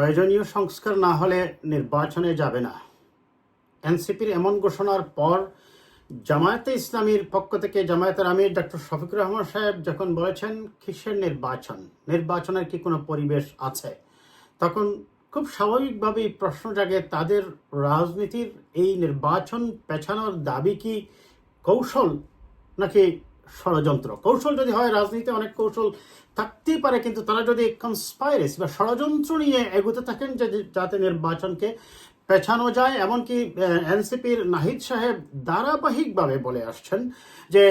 প্রয়োজনীয় সংস্কার না হলে নির্বাচনে যাবে না। এনসিপির এমন ঘোষণার পর জামায়াতে ইসলামীর পক্ষ থেকে জামায়াতের আমির ডক্টর শফিকুর রহমান সাহেব যখন বলেছেন কিসের নির্বাচনের কি কোনো পরিবেশ আছে, তখন খুব স্বাভাবিকভাবেই প্রশ্ন জাগে তাদের রাজনীতির এই নির্বাচন পেছানোর দাবি কি কৌশল নাকি ষড়যন্ত্র। কৌশল যদি হয়, রাজনীতিতে অনেক কৌশল থাকতেই পারে, কিন্তু তারা যদি কনস্পাইরেসি বা ষড়যন্ত্র নিয়ে এগোতে থাকেন যে যাতে নির্বাচনকে পেছানো যায়, এমনকি এনসিপির নাহিদ সাহেব ধারাবাহিকভাবে বলে আসছেন যে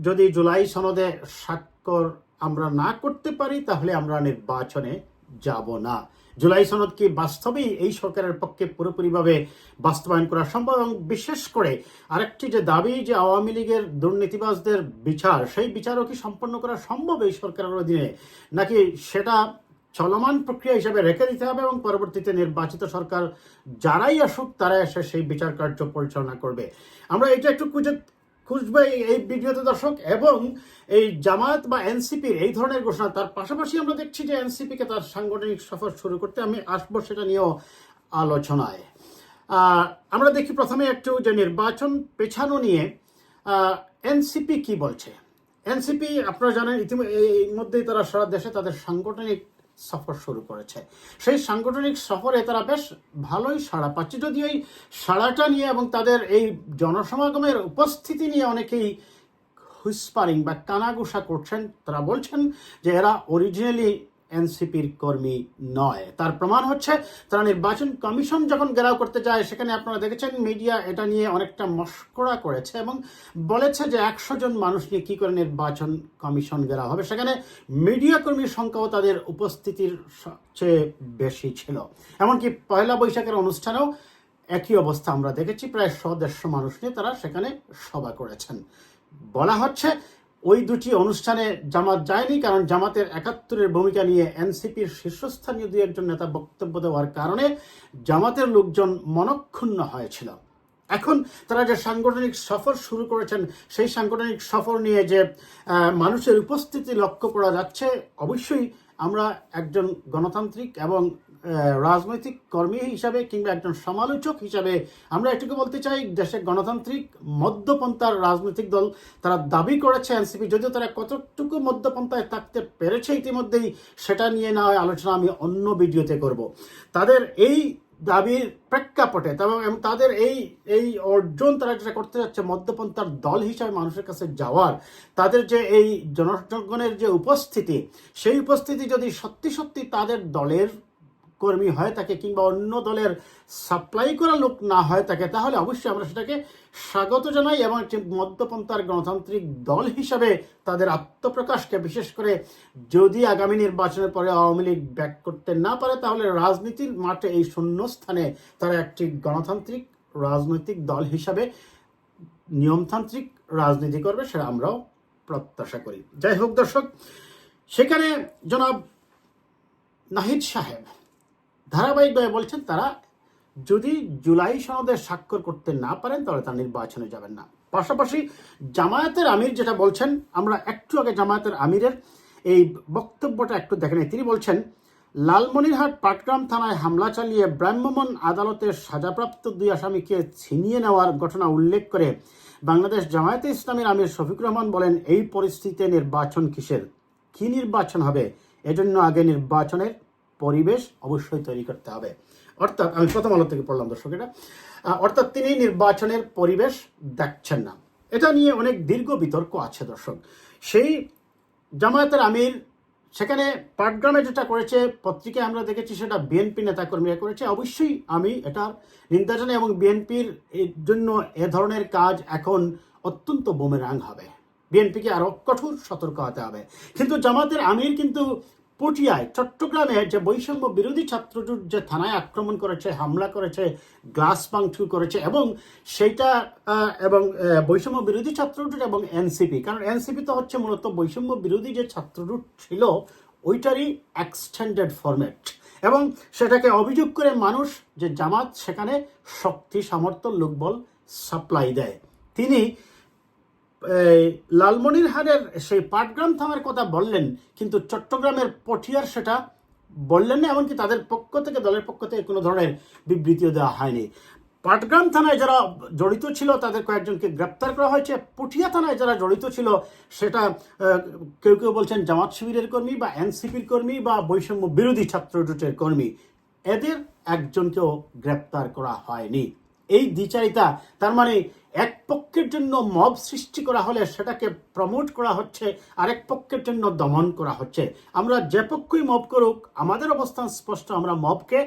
যদি জুলাই সনদে স্বাক্ষর আমরা না করতে পারি তাহলে আমরা নির্বাচনে যাব না। জুলাই সনদ কি বাস্তবেই এই সরকারের পক্ষে পুরোপুরিভাবে বাস্তবায়ন করা সম্ভব? এবং বিশেষ করে আরেকটি যে দাবি যে আওয়ামী লীগের দুর্নীতিবাজদের বিচার, সেই বিচারও কি সম্পন্ন করা সম্ভব এই সরকারের অধীনে, নাকি সেটা চলমান প্রক্রিয়া হিসেবে রেখে দিতে হবে এবং পরবর্তীতে নির্বাচিত সরকার যারাই আসুক তারা এসে সেই বিচার কার্য পরিচালনা করবে? আমরা এটা একটু খুঁজবে এই ভিডিওতে দর্শক। এবং এই জামায়াত বা এনসিপির এই ধরনের ঘোষণা, তার পাশাপাশি আমরা দেখছি যে এনসিপিকে তার সাংগঠনিক সফর শুরু করতে, আমি আসবো সেটা নিয়েও আলোচনায়। আমরা দেখি প্রথমে একটু যে নির্বাচন পেছানো নিয়ে এনসিপি কি বলছে। এনসিপি আপনারা জানেন এই মধ্যেই তারা সারা দেশে তাদের সাংগঠনিক সফর শুরু করেছে। সেই সাংগঠনিক সফরে তারা বেশ ভালোই সাড়া পাচ্ছে, যদিও এই সাড়াটা নিয়ে এবং তাদের এই জনসমাগমের উপস্থিতি নিয়ে অনেকেই হুইসপারিং বা কানাঘুষা করছেন। তারা বলছেন যে এরা অরিজিনালি এনসিপির কর্মী নয়। তার প্রমাণ হচ্ছে তারা নির্বাচন কমিশন যখন ঘেরাও করতে যায়, সেখানে আপনারা দেখেছেন মিডিয়া এটা নিয়ে অনেকটা মস্করা করেছে এবং বলেছে যে 100 জন মানুষ নিয়ে কী করে নির্বাচন কমিশন ঘেরাও হবে। সেখানে মিডিয়া কর্মীর সংখ্যাও তাদের উপস্থিতির সবচেয়ে বেশি ছিল। এমনকি পয়লা বৈশাখের অনুষ্ঠানেও একই অবস্থা আমরা দেখেছি, প্রায় 100-150 মানুষ নিয়ে তারা সেখানে সভা করেছেন। বলা হচ্ছে ওই দুটি অনুষ্ঠানে জামাত যায়নি, কারণ জামাতের 71-এর ভূমিকা নিয়ে এনসিপির শীর্ষস্থানীয় 2-1 নেতা বক্তব্য দেওয়ার কারণে জামাতের লোকজন মনক্ষুণ্ণ হয়েছিল। এখন তারা যে সাংগঠনিক সফর শুরু করেছেন, সেই সাংগঠনিক সফর নিয়ে যে মানুষের উপস্থিতি লক্ষ্য করা যাচ্ছে, অবশ্যই আমরা একজন গণতান্ত্রিক এবং রাজনৈতিক কর্মী হিসাবে কিংবা একজন সমালোচক হিসাবে আমরা এটুকু বলতে চাই, দেশে গণতান্ত্রিক মধ্যপন্থার রাজনৈতিক দল তারা দাবি করেছে এনসিপি, যদিও তারা কতটুকু মধ্যপন্থায় থাকতে পেরেছে ইতিমধ্যেই সেটা নিয়ে না হয় আলোচনা আমি অন্য ভিডিওতে করব। তাদের এই দাবির প্রেক্ষাপটে এবং তাদের এই অর্জন তারা যেটা করতে যাচ্ছে মধ্যপন্থার দল হিসাবে মানুষের কাছে যাওয়ার, তাদের যে এই জনগণের যে উপস্থিতি, সেই উপস্থিতি যদি সত্যি সত্যি তাদের দলের কর্মী হয় থাকে কিংবা অন্য দলের সাপ্লাই করা লোক না হয় থাকে, তাহলে অবশ্যই আমরা সেটাকে স্বাগত জানাই এবং একটি মধ্যপন্থার গণতান্ত্রিক দল হিসাবে তাদের আত্মপ্রকাশকে, বিশেষ করে যদি আগামী নির্বাচনের পরে আওয়ামী লীগ ব্যাক করতে না পারে, তাহলে রাজনীতির মাঠে এই শূন্যস্থানে তারা একটি গণতান্ত্রিক রাজনৈতিক দল হিসাবে নিয়মতান্ত্রিক রাজনীতি করবে, সেটা আমরাও প্রত্যাশা করি। যাই হোক দর্শক, সেখানে জনাব নাহিদ সাহেব ধারাবাহিকভাবে বলছেন তারা যদি জুলাই সনদে স্বাক্ষর করতে না পারেন তাহলে তারা নির্বাচনে যাবেন না। পাশাপাশি জামায়াতের আমির যেটা বলছেন, আমরা একটু আগে জামায়াতের আমিরের এই বক্তব্যটা একটু দেখে নিই। তিনি বলছেন, লালমনিরহাট পাটগ্রাম থানায় হামলা চালিয়ে ভ্রাম্যমাণ আদালতের সাজাপ্রাপ্ত 2 আসামিকে ছিনিয়ে নেওয়ার ঘটনা উল্লেখ করে বাংলাদেশ জামায়াতে ইসলামীর আমির শফিকুর রহমান বলেন, এই পরিস্থিতিতে নির্বাচন কিসের, কি নির্বাচন হবে? এজন্য আগে নির্বাচনের পরিবেশ অবশ্যই তৈরি করতে হবে। অর্থাৎ আমি প্রথম আলো থেকে পড়লাম দর্শক এটা, অর্থাৎ তিনি নির্বাচনের পরিবেশ দেখছেন না। এটা নিয়ে অনেক দীর্ঘ বিতর্ক আছে দর্শক। সেই জামায়াতের আমির সেখানে পাটগ্রামে যেটা করেছে, পত্রিকায় আমরা দেখেছি সেটা বিএনপি নেতাকর্মীরা করেছে। অবশ্যই আমি এটার নিন্দা জানাই এবং বিএনপির এর জন্য এ ধরনের কাজ এখন অত্যন্ত বুমেরাং হবে। বিএনপিকে আরও কঠোর সতর্ক হতে হবে। কিন্তু জামাতের আমির কিন্তু পটিয়ায়, চট্টগ্রামে যে বৈষম্য বিরোধী ছাত্রজোট যে থানায় আক্রমণ করেছে, হামলা করেছে, গ্লাস ভাঙচুর করেছে এবং সেইটা এবং বৈষম্য বিরোধী ছাত্রজোট এবং এনসিপি, কারণ এনসিপি তো হচ্ছে মূলত বৈষম্য বিরোধী যে ছাত্রজোট ছিল ওইটারই এক্সটেন্ডেড ফরম্যাট, এবং সেটাকে অভিযোগ করে মানুষ যে জামাত সেখানে শক্তি সামর্থ্য লোকবল সাপ্লাই দেয়। তিনি লালমনিরহাটের সেই পাটগ্রাম থানার কথা বললেন, কিন্তু চট্টগ্রামের পটিয়ার সেটা বললেন না, এমনকি তাদের পক্ষ থেকে, দলের পক্ষ থেকে কোনো ধরনের বিবৃতিও দেওয়া হয়নি। পাটগ্রাম থানায় যারা জড়িত ছিল তাদের কয়েকজনকে গ্রেপ্তার করা হয়েছে। পুঠিয়া থানায় যারা জড়িত ছিল সেটা কেউ কেউ বলছেন জামাত শিবিরের কর্মী বা এনসিপির কর্মী বা বৈষম্য বিরোধী ছাত্র জোটের কর্মী, এদের একজনকেও গ্রেপ্তার করা হয়নি। এই দ্বিচারিতা, তার মানে এক পক্ষের জন্য মব সৃষ্টি করা হলে সেটাকে প্রমোট করা হচ্ছে, আরেক পক্ষের জন্য দমন করা হচ্ছে। আমরা যে পক্ষই মব করুক, আমাদের অবস্থান স্পষ্ট, আমরা মবকে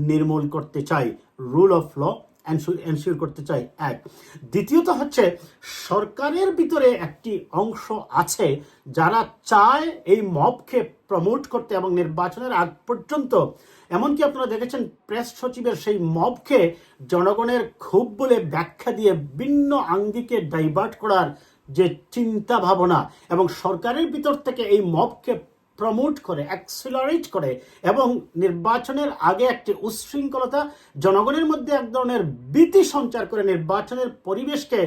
নির্মূল করতে চাই, রুল অফ ল এনশিওর করতে চাই। এক, দ্বিতীয়ত হচ্ছে সরকারের ভিতরে একটি অংশ আছে যারা চায় এই মবকে প্রমোট করতে এবং নির্বাচনের আগ পর্যন্ত, এমনকি আপনারা দেখেছেন প্রেস সচিবের সেই মবকে জনগণের ক্ষোভ বলে ব্যাখ্যা দিয়ে ভিন্ন আঙ্গিকে ডাইভার্ট করার যে চিন্তা ভাবনা, এবং সরকারের ভিতর থেকে এই মবকে প্রমোট করে, অ্যাক্সিলারেট করে এবং নির্বাচনের আগে একটি উচ্ছৃঙ্খলতা, জনগণের মধ্যে এক ধরনের ভীতি সঞ্চার করে নির্বাচনের পরিবেশকে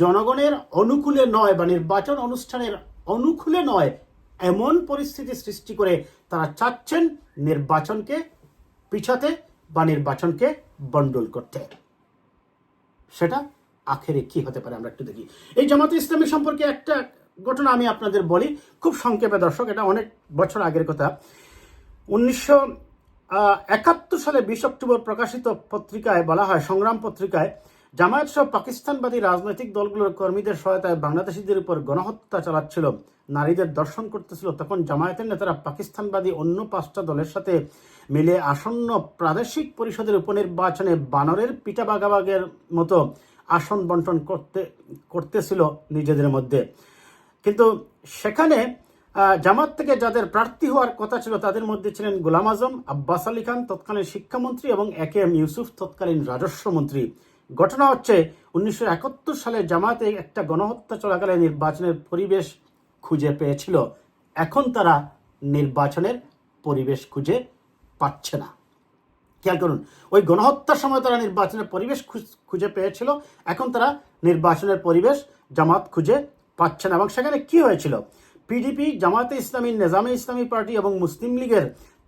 জনগণের অনুকূলে নয় বা নির্বাচন অনুষ্ঠানের অনুকূলে নয় এমন পরিস্থিতি সৃষ্টি করে তারা চাচ্ছেন নির্বাচনকে পিছাতে বা নির্বাচনকে বন্ডল করতে। সেটা আখেরে কি হতে পারে আমরা একটু দেখি। এই জামাতে ইসলামী সম্পর্কে একটা ঘটনা আমি আপনাদের বলি খুব সংক্ষেপে দর্শক, এটা অনেক বছর আগের কথা। 1971 সালে 20 অক্টোবর প্রকাশিত পত্রিকায় বলা হয়, সংগ্রাম পত্রিকায়, জামায়াত সহ পাকিস্তানবাদী রাজনৈতিক দলগুলোর কর্মীদের সহায়তায় বাংলাদেশিদের উপর গণহত্যা চালাচ্ছিল, নারীদের দর্শন করতেছিল। তখন জামায়াতের নেতারা পাকিস্তানবাদী অন্য 5টা দলের সাথে মিলে আসন্ন প্রাদেশিক পরিষদের উপনির্বাচনে বানরের পিঠা ভাগাভাগের মতো আসন বন্টন করতেছিল নিজেদের মধ্যে। কিন্তু সেখানে জামাত থেকে যাদের প্রার্থী হওয়ার কথা ছিল তাদের মধ্যে ছিলেন গোলাম আজম, আব্বাস আলী খান তৎকালীন শিক্ষামন্ত্রী এবং AK-M ইউসুফ তৎকালীন রাজস্ব মন্ত্রী। ঘটনা হচ্ছে 1971 সালে জামাতে একটা গণহত্যা চলাকালে নির্বাচনের পরিবেশ খুঁজে পেয়েছিল। এখন তারা নির্বাচনের পরিবেশ খুঁজে পাচ্ছে না। খেয়াল করুন, ওই গণহত্যার সময় তারা নির্বাচনের পরিবেশ খুঁজে পেয়েছিল, এখন তারা নির্বাচনের পরিবেশ জামাত খুঁজে পাচ্ছে না। এবং সেখানে কি হয়েছিল, PDP, জামাতে ইসলামী, নেজামে ইসলামী পার্টি এবং মুসলিম লীগের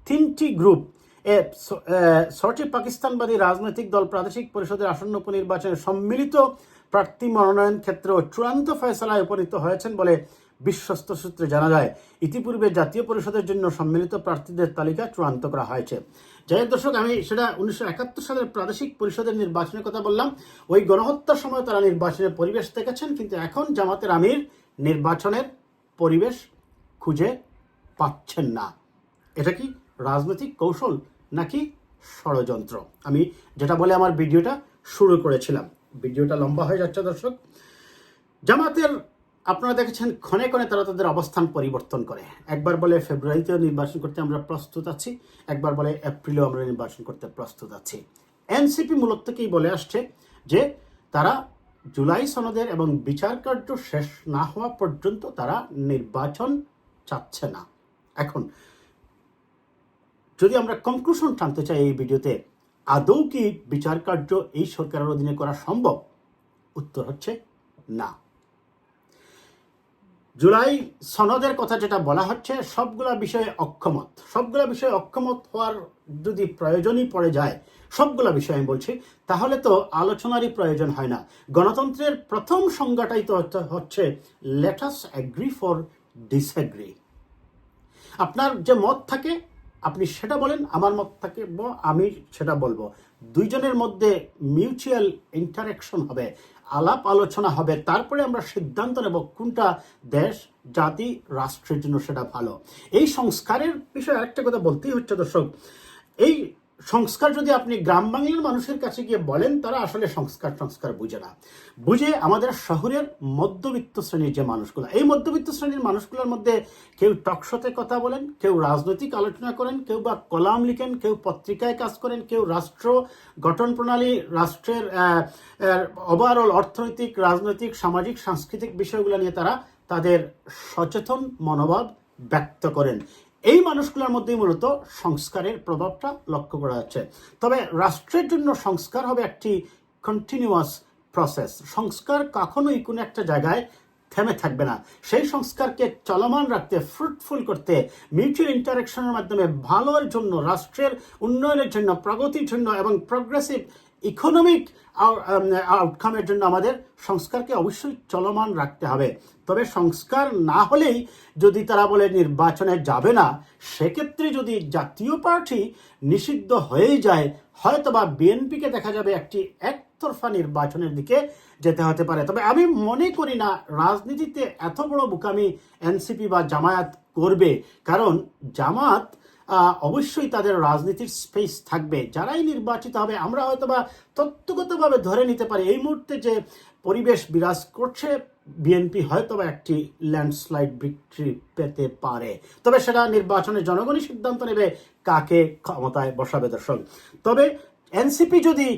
3টি গ্রুপ 6টি পাকিস্তানবাদী রাজনৈতিক দল প্রাদেশিক পরিষদের আসন্ন উপনির্বাচনে সম্মিলিত প্রার্থী মনোনয়ন ক্ষেত্রে চূড়ান্ত ফয়সালায় উপনীত হয়েছেন বলে বিশ্বস্ত সূত্রে জানা যায়। ইতিপূর্বে জাতীয় পরিষদের জন্য সম্মিলিত প্রার্থীদের তালিকা চূড়ান্ত করা হয়েছে। যাই দর্শক, আমি সেটা 1971 সালের প্রাদেশিক পরিষদের নির্বাচনের কথা বললাম। ওই গণহত্যার সময় তারা নির্বাচনের পরিবেশ দেখেছেন, কিন্তু এখন জামাতের আমির নির্বাচনের পরিবেশ খুঁজে পাচ্ছেন না। এটা কি রাজনৈতিক কৌশল নাকি ষড়যন্ত্র? আমি যেটা বলে আমার ভিডিওটা শুরু করেছিলাম, ভিডিওটা লম্বা হয়ে যাচ্ছে দর্শক। জামাতের আপনারা দেখেছেন ক্ষণে ক্ষণে তারা তাদের অবস্থান পরিবর্তন করে। একবার বলে ফেব্রুয়ারিতেও নির্বাচন করতে আমরা প্রস্তুত আছি, একবার বলে এপ্রিলেও আমরা নির্বাচন করতে প্রস্তুত আছি। এনসিপি মূলত থেকেই বলে আসছে যে তারা জুলাই সনদের এবং বিচার কার্য শেষ না হওয়া পর্যন্ত তারা নির্বাচন চাচ্ছে না। এখন যদি আমরা কনক্লুশন টানতে চাই এই ভিডিওতে, আদৌ কি বিচার কার্য এই সরকারের অধীনে করা সম্ভব? উত্তর হচ্ছে না। জুলাই সনদের কথা যেটা বলা হচ্ছে সবগুলা বিষয়ে অক্ষমত, সবগুলা বিষয়ে অক্ষমত হওয়ার যদি প্রয়োজনই পড়ে যায়, সবগুলা বিষয় আমি বলছি, তাহলে তো আলোচনারই প্রয়োজন হয় না। গণতন্ত্রের প্রথম সংজ্ঞাটাই তো হচ্ছে let us agree for disagree. আপনার যে মত থাকে আপনি সেটা বলেন, আমার মত থাকে আমি সেটা বলবো। দুইজনের মধ্যে মিউচুয়াল ইন্টারাকশন হবে, আলাপ আলোচনা হবে, তারপরে আমরা সিদ্ধান্ত নেব কোনটা দেশ, জাতি, রাষ্ট্রের জন্য সেটা ভালো। এই সংস্কারের বিষয়ে আরেকটা কথা বলতেই হচ্ছে দর্শক, এই সংস্কার যদি আপনি গ্রাম বাংলার মানুষের কাছে গিয়ে বলেন, তারা আসলে সংস্কার বুঝে না। বুঝে আমাদের শহরের মধ্যবিত্ত শ্রেণীর যে মানুষগুলো, এই মধ্যবিত্ত শ্রেণীর মানুষগুলোর মধ্যে কেউ টকশোতে কথা বলেন, কেউ রাজনৈতিক আলোচনা করেন, কেউ বা কলাম লিখেন, কেউ পত্রিকায় কাজ করেন, কেউ রাষ্ট্র গঠন প্রণালী, রাষ্ট্রের ওভারঅল অর্থনৈতিক, রাজনৈতিক, সামাজিক, সাংস্কৃতিক বিষয়গুলো নিয়ে তারা তাদের সচেতন মনোভাব ব্যক্ত করেন। এই মানুষগুলোর মধ্যেই মূলত সংস্কারের প্রভাবটা লক্ষ্য করা যাচ্ছে। তবে রাষ্ট্রের জন্য সংস্কার হবে একটি কন্টিনিউয়াস প্রসেস। সংস্কার কখনোই কোনো একটা জায়গায় থেমে থাকবে না। সেই সংস্কারকে চলমান রাখতে, ফ্রুটফুল করতে, মিউচুয়াল ইন্টারাকশনের মাধ্যমে ভালোর জন্য, রাষ্ট্রের উন্নয়নের জন্য, প্রগতির জন্য এবং প্রগ্রেসিভ ইকোনমিক আউটকামের জন্য আমাদের সংস্কারকে অবশ্যই চলমান রাখতে হবে। তবে সংস্কার না হলেই যদি তারা বলে নির্বাচনে যাবে না, সেক্ষেত্রে যদি জাতীয় পার্টি নিষিদ্ধ হয়ে যায়, হয়তোবা বিএনপিকে দেখা যাবে একটি একতরফা নির্বাচনের দিকে যেতে হতে পারে। তবে আমি মনে করি না রাজনীতিতে এত বড় বোকামি এনসিপি বা জামায়াত করবে, কারণ জামাত অবশ্যই তাদের রাজনীতির স্পেস থাকবে। যারাই নির্বাচিত হবে, আমরা হয়তোবা তত্ত্বগতভাবে ধরে নিতে পারি এই মুহূর্তে যে পরিবেশ বিরাজ করছে, বিএনপি হয়তোবা একটি ল্যান্ডস্লাইড ভিক্টরি পেতে পারে। তবে সেটা নির্বাচনে জনগণই সিদ্ধান্ত নেবে কাকে ক্ষমতায় বসাবে। দর্শক, তবে এনসিপি যদি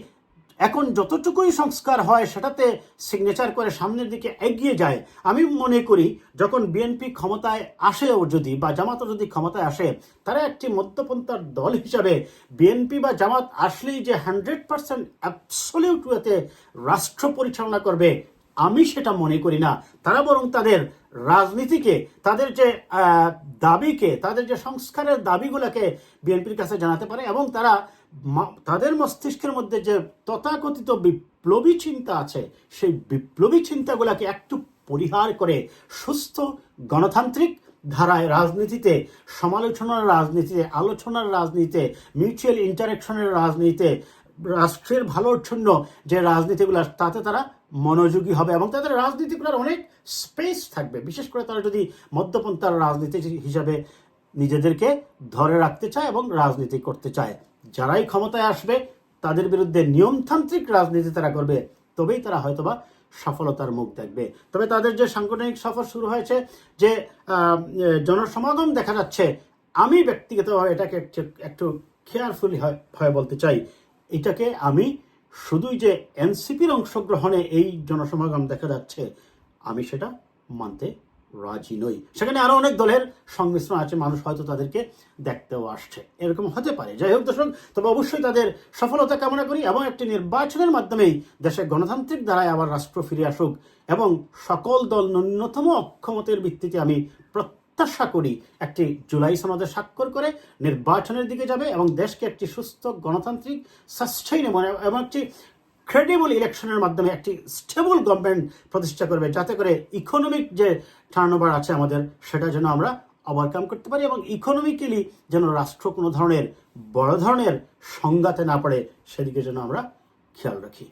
এখন যতটুকুই সংস্কার হয় সেটাতে সিগনেচার করে সামনের দিকে এগিয়ে যায়, আমি মনে করি যখন বিএনপি ক্ষমতায় আসেও যদি, বা জামাতও যদি ক্ষমতায় আসে, তারা একটি মধ্যপন্থার দল হিসাবে বিএনপি বা জামাত আসলেই যে 100% অ্যাবসলিউট ওয়েতে রাষ্ট্র পরিচালনা করবে, আমি সেটা মনে করি না। তারা বরং তাদের রাজনীতিকে, তাদের যে দাবিকে, তাদের যে সংস্কারের দাবিগুলোকে বিএনপির কাছে জানাতে পারে, এবং তারা তাদের মস্তিষ্কের মধ্যে যে তথাকথিত বিপ্লবী চিন্তা আছে, সেই বিপ্লবী চিন্তাগুলোকে একটু পরিহার করে সুস্থ গণতান্ত্রিক ধারায় রাজনীতিতে, সমালোচনার রাজনীতিতে, আলোচনার রাজনীতিতে, মিউচুয়াল ইন্টারাকশনের রাজনীতিতে, রাষ্ট্রের ভালোর জন্য যে রাজনীতিগুলো, তাতে তারা মনোযোগী হবে এবং তাদের রাজনীতিগুলোর অনেক স্পেস থাকবে। বিশেষ করে তারা যদি মধ্যপন্থার রাজনীতি হিসাবে নিজেদেরকে ধরে রাখতে চায় এবং রাজনীতি করতে চায়। যারাই ক্ষমতায় আসবে তাদের বিরুদ্ধে নিয়মতান্ত্রিক রাজনীতি তারা করবে, তবেই তারা হয়তোবা সফলতার মুখ দেখবে। তবে তাদের যে সাংগঠনিক সফর শুরু হয়েছে, যে জনসমাগম দেখা যাচ্ছে, আমি ব্যক্তিগতভাবে এটাকে একটু কেয়ারফুলি হয় বলতে চাই। এটাকে আমি শুধুই যে এনসিপির অংশগ্রহণে এই জনসমাগম দেখা যাচ্ছে, আমি সেটা মানতে রাজি নই। সেখানে আরো অনেক দলের সংমিশ্রণ আছে, মানুষ হয়তো তাদেরকে দেখতেও আসছে, এরকম হতে পারে। যাই হোক দর্শক, তবে অবশ্যই তাদের সফলতা কামনা করি এবং একটি নির্বাচনের মাধ্যমেই দেশে গণতান্ত্রিক ধারায় আবার রাষ্ট্র ফিরে আসুক, এবং সকল দল ন্যূনতম অক্ষমতের ভিত্তিতে আমি প্রত্যাশা করি একটি জুলাই সনদে স্বাক্ষর করে নির্বাচনের দিকে যাবে এবং দেশকে একটি সুস্থ গণতান্ত্রিক সাস্টেইনেবল এবং একটি ক্রেডিবল ইলেকশনের মাধ্যমে একটি স্টেবল গভর্নমেন্ট প্রতিষ্ঠা করবে, যাতে করে ইকোনমিক যে টার্নওভার আছে আমাদের, সেটা যেন আমরা ওভারকাম করতে পারি এবং ইকোনমিক্যালি যেন রাষ্ট্র কোনো ধরনের বড় ধরনের সংঘাতে না পড়ে, সেদিকে যেন আমরা খেয়াল রাখি।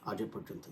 আজ এ পর্যন্ত।